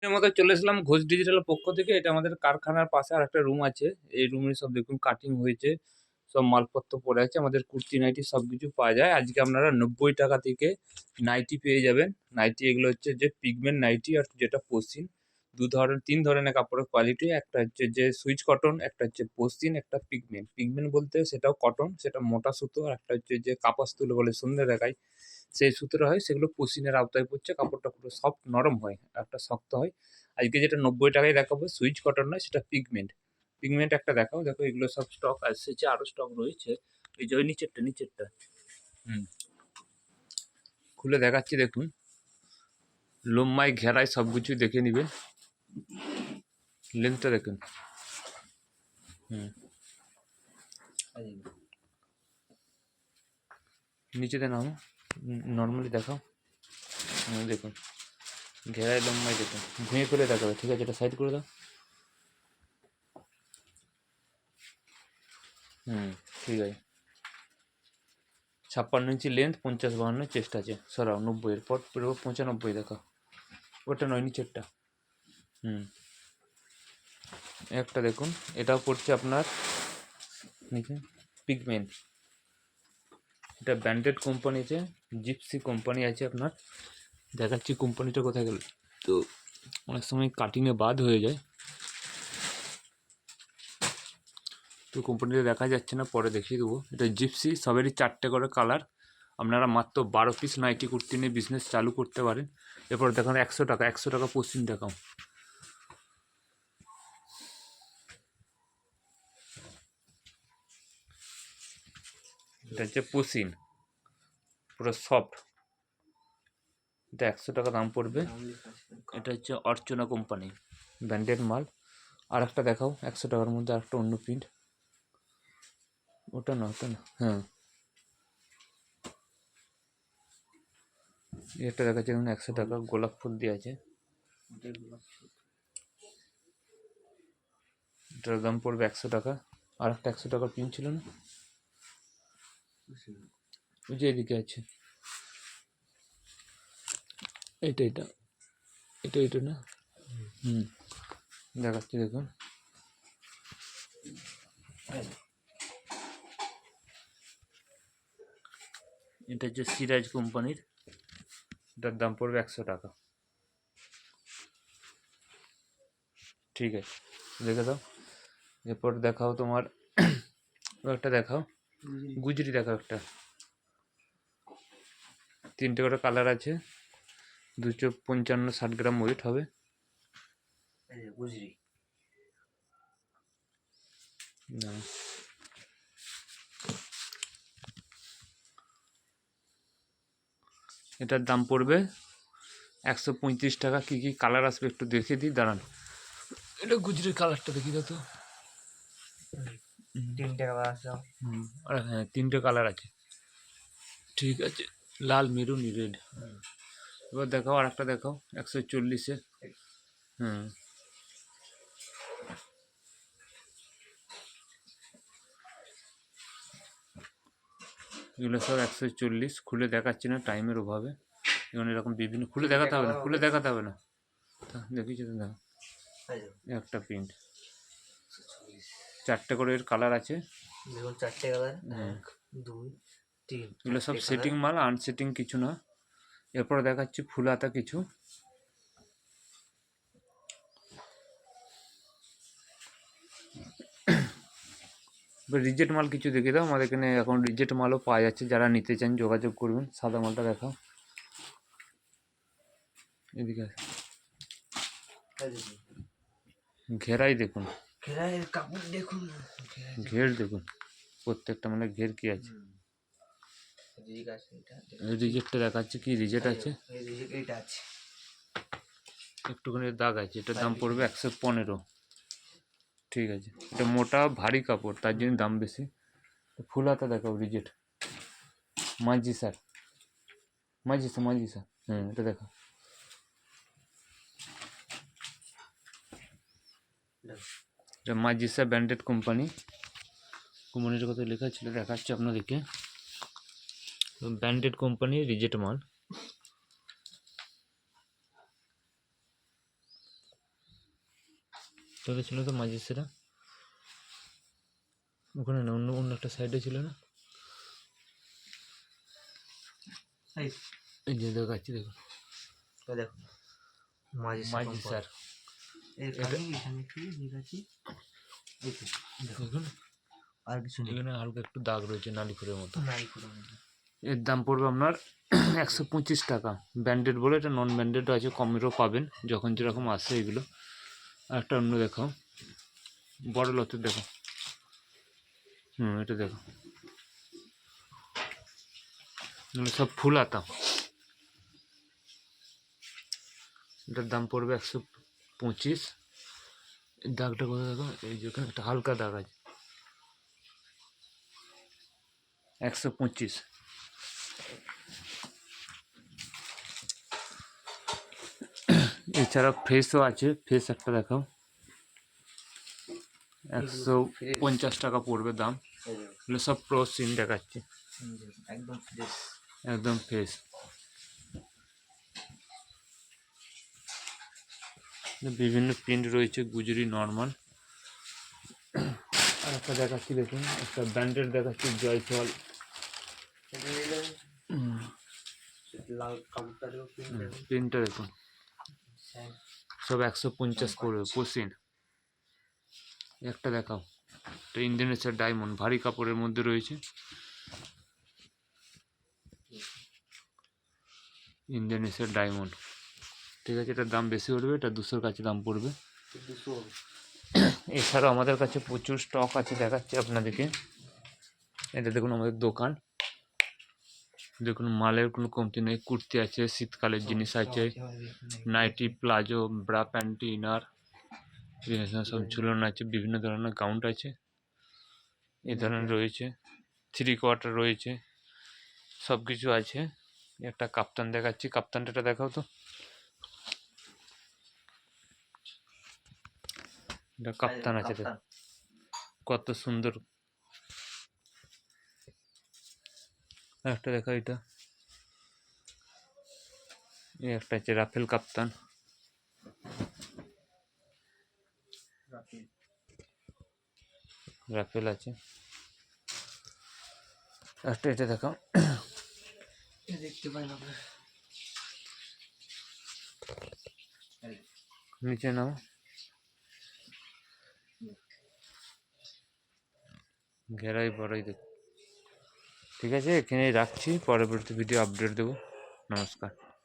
এর মধ্যে চলে এসলাম ঘোষ ডিজিটালের পক্ষ থেকে। এটা আমাদের কারখানার পাশে আরেকটা রুম আছে। এই রুমে সব দেখুন কাটিং হয়েছে। সব মালপত্র পড়ে আছে। আমাদের কুর্তি নাইটি সবকিছু পাওয়া যায়। আজকে আপনারা ৳৯০ থেকে নাইটি পেয়ে যাবেন। নাইটি এগুলো হচ্ছে যে পিগমেন্ট নাইটি আর যেটা পশমিন। ৩ ধরনের কাপড়ের কোয়ালিটি। একটা হচ্ছে যে সুইচ কটন, একটা হচ্ছে পশমিন, একটা পিগমেন্ট। পিগমেন্ট বলতে সেটাও কটন, সেটা মোটা সুতো। আর একটা হচ্ছে যে কাপাস তুলো বলে সুন্দর দেখায়। সেই সুতোটা হয় সেগুলো পশমিনের আওতায় পড়ছে। কাপড়টা পুরো সফট নরম হয়, একটা শক্ত হয়। আজকে যেটা ৳৯০ দেখাবো সুইচ কটন নয়, সেটা পিগমেন্ট। পিগমেন্ট একটা দেখাও। দেখো এগুলো সব স্টক এসেছে, আরো স্টক রয়েছে। এই যে ওই নিচেরটা। হুম, খুলে দেখাচ্ছি দেখুন। লম্বায় ঘেরায় সবকিছু দেখে নিবেন। লেন্থটা দেখুন। হুম, নিচেতে নাও, নর্মালি দেখাও। দেখুন ঘেরায় লম্বায় দেখুন। ভুঁয়ে করে দেখাবে, ঠিক আছে? এটা সাইড করে দাও। হুম, ঠিক আছে। 56 ইঞ্চি লেন্থ, 50-52 চেস্ট আছে। সরাও 90 এর পর পুরো 95 দেখো। ওটা নয়, নিচেরটা। হুম, একটা দেখুন, এটাও পড়ছে আপনার নিচে পিগমেন্ট। এটা ব্র্যান্ডেড কোম্পানি আছে, জিপসি কোম্পানি আছে আপনার। দেখাচ্ছি কোম্পানিটা কোথায় গেল, তো অনেক সময় কাটিংয়ে বাদ হয়ে যায়, তো কোম্পানিটা দেখা যাচ্ছে না, পরে দেখিয়ে দেবো। এটা জিপসি, সবেরই 4টে করে কালার। আপনারা মাত্র 12 পিস নাইটি কুর্তি নিয়ে বিজনেস চালু করতে পারেন। এরপর দেখান 100 টাকা পশ্চিম দেখাও। এটা হচ্ছে পশমিন, পুরো সফট। এটা 100 টাকা দাম পড়বে। এটা হচ্ছে অর্চনা কোম্পানি, ব্র্যান্ডেড মাল। আর একটা দেখাও 100 টাকার মধ্যে, আরেকটা অন্য প্রিন্ট। ওটা না, হ্যাঁ, এটা দেখাচ্ছে দেখুন 100 টাকা, গোলাপ ফুল দিয়ে আছে। এটার দাম পড়বে 100 টাকা। আর একটা 100 টাকার প্রিন্ট ছিল না, ওই যে এদিকে আছে। এটা এটা এটা এটা না, হুম, দেখাচ্ছি দেখুন। এটা হচ্ছে সিরাজ কোম্পানির। এটার দাম পড়বে 100 টাকা। ঠিক আছে, দেখে দাও। এরপর দেখাও তোমার একটা দেখাও, গুজরি দেখাও একটা। 3টে করে কালার আছে, 255-60 গ্রাম ওয়েট হবে। গুজরি না, এটার দাম পড়বে 135 টাকা। কী কী কালার আসবে একটু দেখে দিই, দাঁড়ান। এটা গুজরির কালারটা দেখি দাও তো। 3টে কালার আছে। হ্যাঁ, 3টে কালার আছে, ঠিক আছে। লাল, মেরুন, রেড। এবার দেখাও আর একটা দেখাও 140-এ। হুম, এগুলো সব 140। খুলে দেখাচ্ছি না টাইমের অভাবে। যেমন এরকম বিভিন্ন খুলে দেখাতে হবে না, দেখিয়েছি তো, দেখো একটা প্রিন্ট। 4টে করে এর কালার আছে। দেখুন 4টে কালার, 1 2 3। এগুলো সব সেটিং মাল, আনসেটিং কিছু না। এরপর দেখাচ্ছি ফুল হাতা কিছু। রিজেক্ট মাল কিছু দেখে দাও। আমাদের এখানে এখন রিজেক্ট মালও পাওয়া যাচ্ছে, যারা নিতে চান যোগাযোগ করবেন। সাদা মালটা দেখাও, এদিকে ঘেরাই দেখুন, ঘেরার কাপড় দেখুন, ঘের দেখুন, প্রত্যেকটা মানে ঘের কি আছে। রিজেক্টটা দেখাচ্ছে, কি রিজেক্ট আছে, এইটা আছে, একটুখানি দাগ আছে। এটার দাম পড়বে 115। ঠিক আছে, এটা মোটা ভারী কাপড়, তার জন্য দাম বেশি। ফুল হাতা দেখাও, রিজেক্ট। মাঝি স্যার, হুম, এটা দেখো। এটা মাজিসা ব্র্যান্ডেড কোম্পানির কথা লেখা ছিল, দেখাচ্ছে আপনাদেরকে। ব্র্যান্ডেড কোম্পানি, রিজেক্ট মাল। তোদের ছিল তো মাঝে সেটা ওখানে না, অন্য অন্য একটা সাইডে ছিল না। এই এই যে দেখাচ্ছি, দেখুন তো দেখো মাঝে মাঝি স্যার, এখানে এখানে একটু দেখাচ্ছি। এই তো দেখো দেখুন আর কিছু নেই, এখানে হালকা একটু দাগ রয়েছে নালিপুরের মতো। নাই পুরো মধ্যে। এর দাম পড়বে আপনার 125 টাকা। ব্র্যান্ডেড বলে, এটা নন ব্র্যান্ডেডও আছে, কমেরও পাবেন যখন যেরকম আসে এগুলো। আর একটা অন্য দেখো, বড় লতের দেখো, এটা দেখো, এগুলো সব ফুল আতা। এটার দাম পড়বে 125। দাগটা কোথায় দেখো, এই যে এখানে একটা হালকা দাগ আছে, 125। এছাড়া ফ্রেশও আছে, ফ্রেশ একটা দেখাও, 150 টাকা পড়বে দাম। এই দেখো, এগুলো সব প্রো সিন দেখাচ্ছি, একদম ফ্রেশ। একদম ফ্রেশ। বিভিন্ন প্রিন্ট রয়েছে, গুজরি, নর্মাল। আর একটা দেখাচ্ছি দেখুন, একটা ব্র্যান্ডেড দেখাচ্ছি, জয়সওয়াল। এটা নিলে লাল কাপড়টারও প্রিন্টটা দেখুন, সব 150 পড়বে পোসিন। একটা দেখাও, এটা ইন্দোনেশিয়ার ডায়মন্ড, ভারী কাপড়ের মধ্যে রয়েছে, ইন্দোনেশিয়ার ডায়মন্ড। ঠিক আছে, এটার দাম বেশি পড়বে, এটা 200-র কাছে দাম পড়বে। 200 হবে। এছাড়াও আমাদের কাছে প্রচুর স্টক আছে, দেখাচ্ছি আপনাদেরকে। এটা দেখুন আমাদের দোকান, দেখুন মালের কোনো কমতি নেই। কুর্তি আছে, শীতকালের জিনিস আছে, nightie, palazzo, bra, panty, inner, সব ঝুলন আছে, বিভিন্ন ধরনের গাউন আছে, এই ধরনের রয়েছে, 3/4 রয়েছে, সব কিছু আছে। একটা কাপ্তান দেখাচ্ছি, কাপ্তানটা দেখাও তো। এটা কাপ্তান আছে, দেখো কত সুন্দর। একটা দেখা, এটা এই একটা আছে রাফেল কাপ্তান, রাফেল আছে। একটা এটা দেখাও, দেখতে পাই না নিচে নাও। ঘেরাই বড়ই দেখ। ঠিক আছে, এখানেই রাখছি, পরবর্তী ভিডিও আপডেট দেবো। নমস্কার।